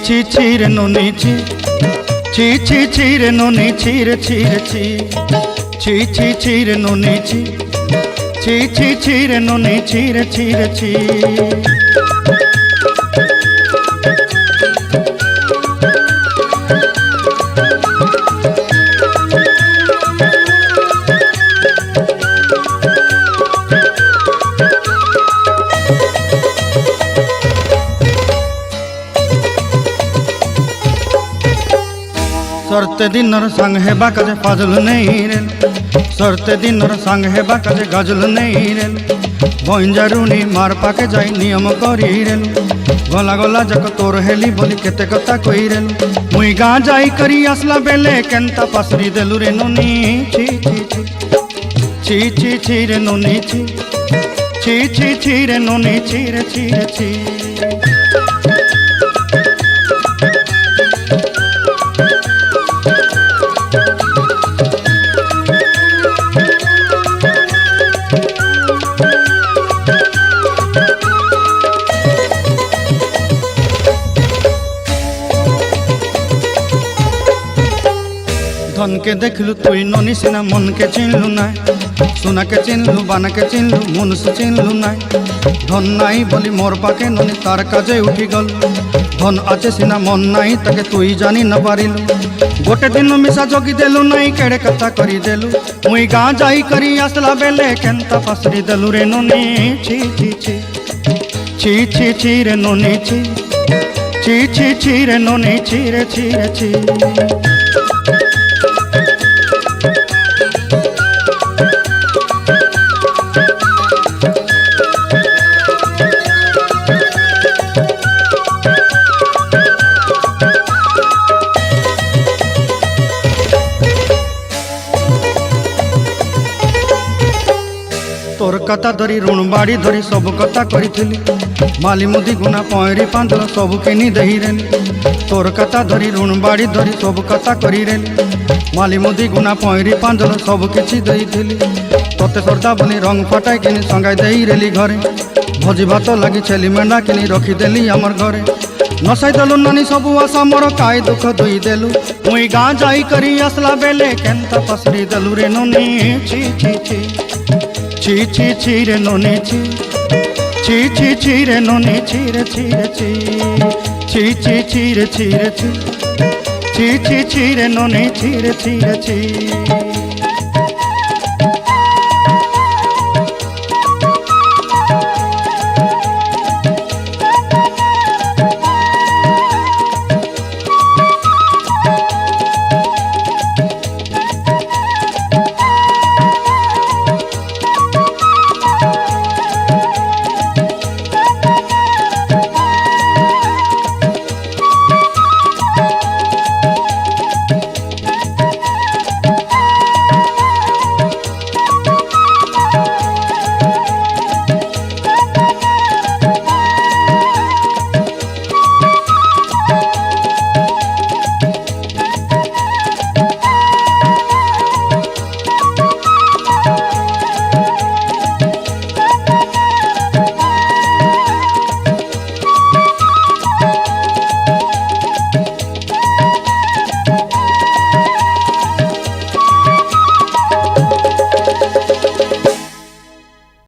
ছি ছি রে ননি ছি ছি ছি ছি রে ননি ছি রে ছি রে ছি ছি ছি ছি রে ননি ছি ছি ছি ছি রে ননি ছি রে ছি রে ছি। सरते दिनर संग हेबा काजे फाजल नहीं रेल सरते दिनर संग हेबा काजे गजल नहीं रेल बंजारुनी मार पाके जाई नियम करी रेल गला गला जक तोर हेली बोली केते कथा कई रेल मुई गाँ जाई करी आसला बेले केंता पासरी देलु रे नोनी छी छी छी छी छी छी रे नोनी छी छी छी छी रे नोनी छी रे छी रे छी। धन के देखलु तुई ननी सिना मन के चिन्हलु ना सोना के चिन्हलु बाना के चिन्हलु मुनुष चिन्हलु ना धन नाई बोली मोर पाके ननी तार काजे उठी गल धन आचे सिना मन नाई ताके तुई जानी न पारिलु गोटे दिन मिसा जोगी देलु नाई केड़े कथा करी देलु मुई गाँ जाई करी आसला बेले केंता पासरी देलु रे ननी छी छी छी छी छी छी रे ननी छी छी छी छी रे ननी छी रे छी रे छी। तोर कथा धरी ऋण बाड़ी धरी सब कथा करी माली मुदी गुना पहरी पांदल सब किनी दही रेली तोर कथा धरी ऋण बाड़ी धरी सब कथा करी रेली माली मुदी गुना पहरी पांदल सब किछि दही तोते सरदा बोली रंग फटाई किनी संगाई दही रेली घरे भोजी भात लगी छेली मेंढा किनी रखीदेली आमर घरे नसाई देलु नानी सबू आशा मोर काय दुख दुई देलु मुई गाँ जाई करी आसला बेले केंता पसरी देलु रे ननी छी छी छी छी छी छी रे ननी छी छी छी छी रे ननी छी रे छी रे छी छी छी छी रे छी रे छी छी छी छी रे ननी छी रे छी रे छी।